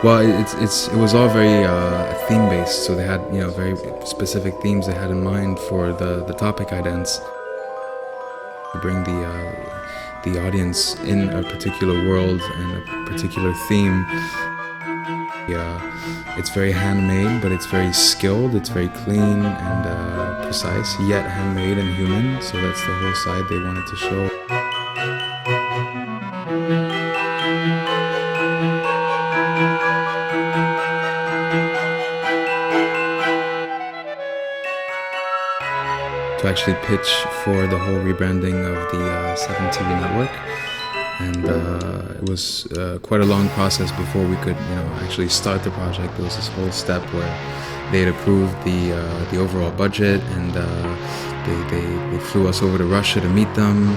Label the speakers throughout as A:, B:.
A: Well, it was all very theme based, so they had very specific themes they had in mind for the topic IDENTS. To bring the audience in a particular world and a particular theme. It's very handmade, but it's very skilled. It's very clean and precise, yet handmade and human. So that's the whole side they wanted to show. To actually pitch for the whole rebranding of the 7 TV network, and it was quite a long process before we could actually start the project. There was this whole step where they had approved the overall budget, and they flew us over to Russia to meet them.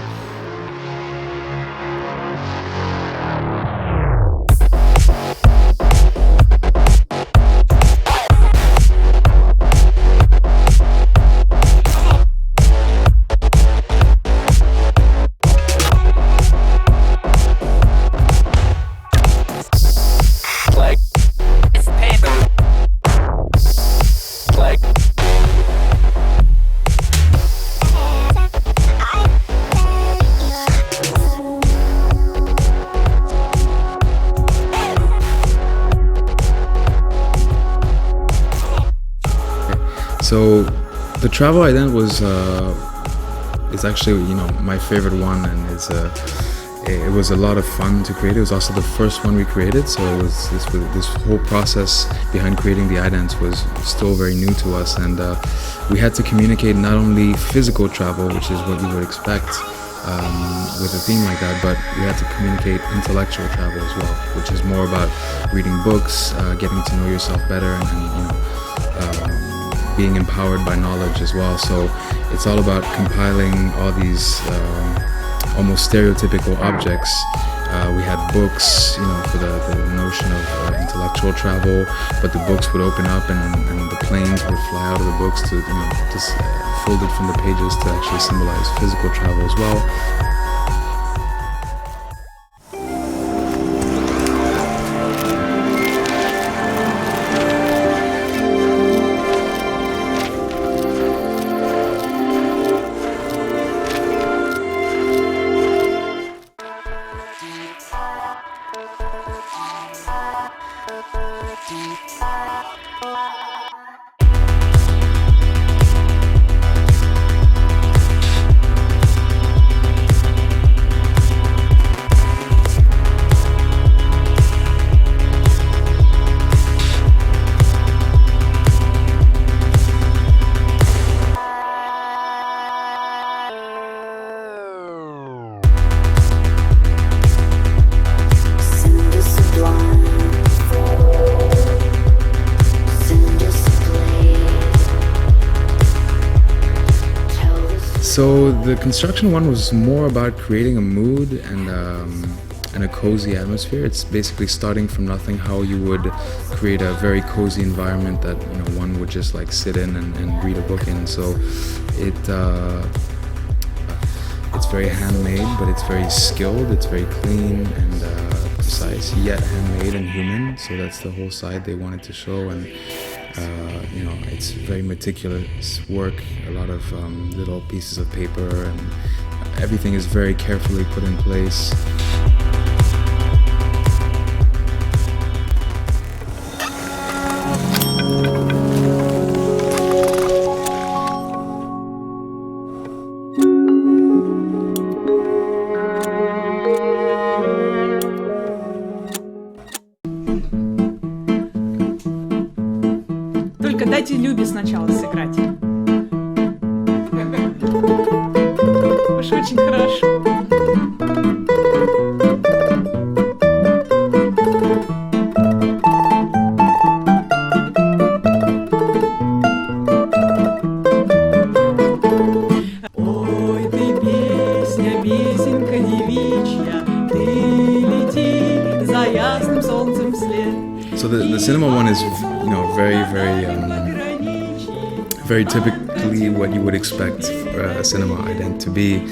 A: So the travel ident is actually my favorite one, and it was a lot of fun to create. It was also the first one we created, so it was this whole process behind creating the idents was still very new to us, and we had to communicate not only physical travel, which is what you would expect with a theme like that, but we had to communicate intellectual travel as well, which is more about reading books, getting to know yourself better, and being empowered by knowledge as well. So it's all about compiling all these almost stereotypical objects. We had books, for the notion of intellectual travel, but the books would open up and the planes would fly out of the books to, just folded from the pages to actually symbolize physical travel as well. So the construction one was more about creating a mood and a cozy atmosphere. It's basically starting from nothing, how you would create a very cozy environment that one would just like sit in and read a book in. So it's very handmade, but it's very skilled. It's very clean and precise, yet handmade and human. So that's the whole side they wanted to show, and it's very meticulous work. A lot of little pieces of paper, and everything is very carefully put in place.
B: Только дайте Любе сначала сыграть. Уж очень хорошо. Ой, ты песня, песенка девичья, ты лети за ясным солнцем вслед.
A: So the cinema one is, very typically what you would expect a cinema ident to be.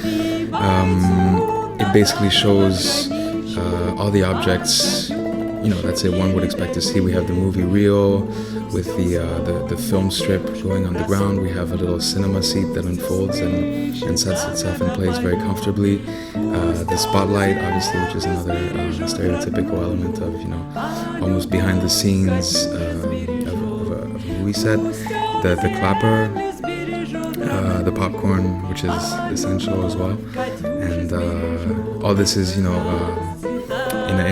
A: It basically shows all the objects, let's say one would expect to see. We have the movie reel with the film strip going on the ground. We have a little cinema seat that unfolds and sets itself in place very comfortably. The spotlight, obviously, which is another stereotypical element of, almost behind the scenes of a movie set. The clapper, the popcorn, which is essential as well. And all this is, in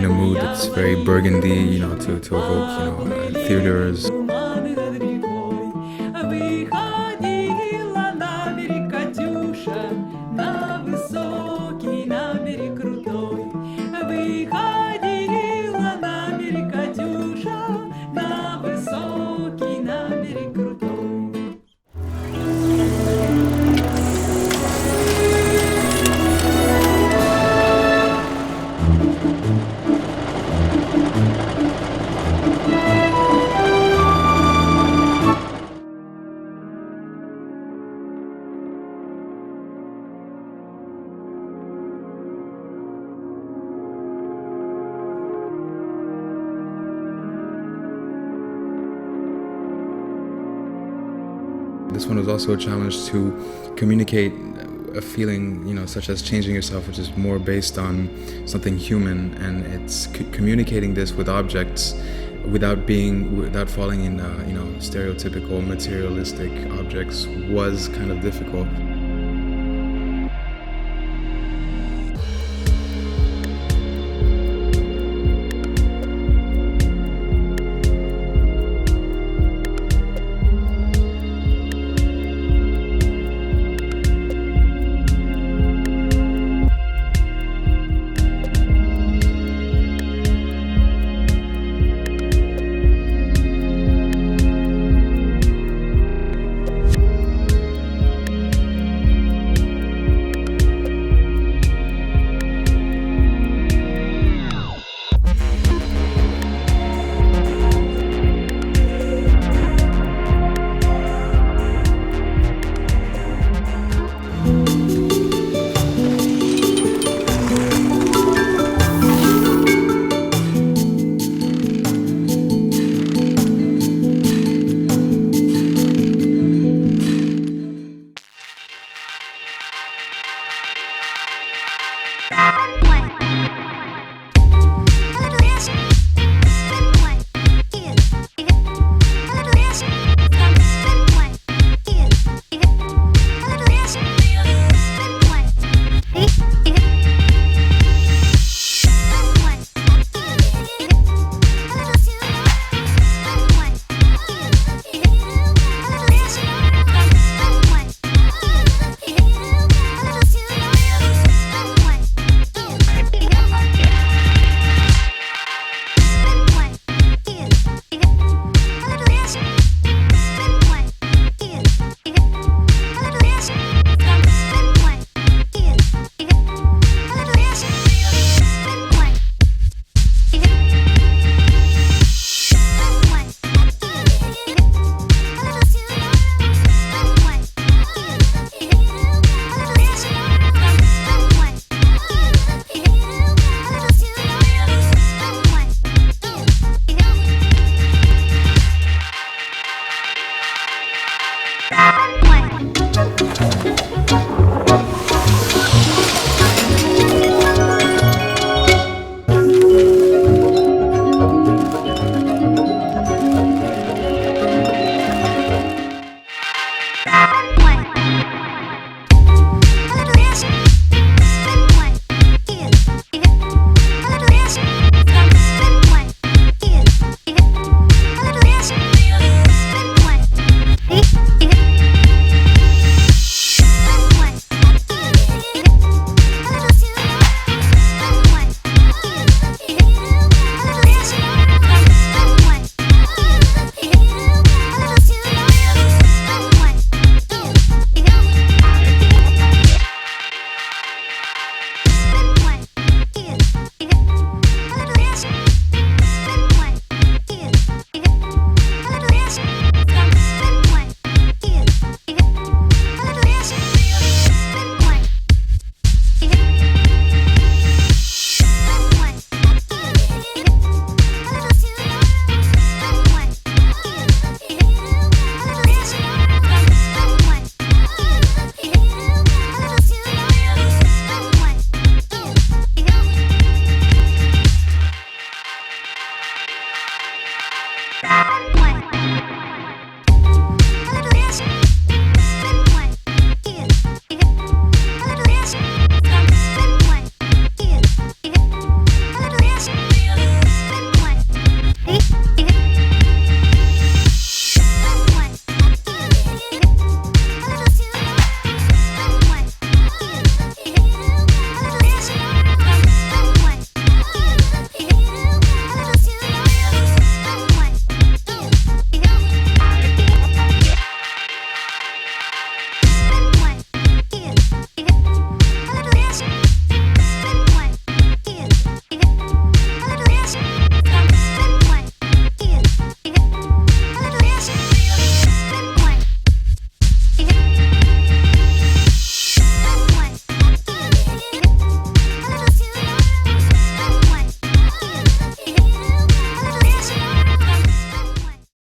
A: a mood that's very burgundy, to evoke, theaters. This one was also a challenge to communicate a feeling, such as changing yourself, which is more based on something human, and it's communicating this with objects without falling in, stereotypical materialistic objects was kind of difficult.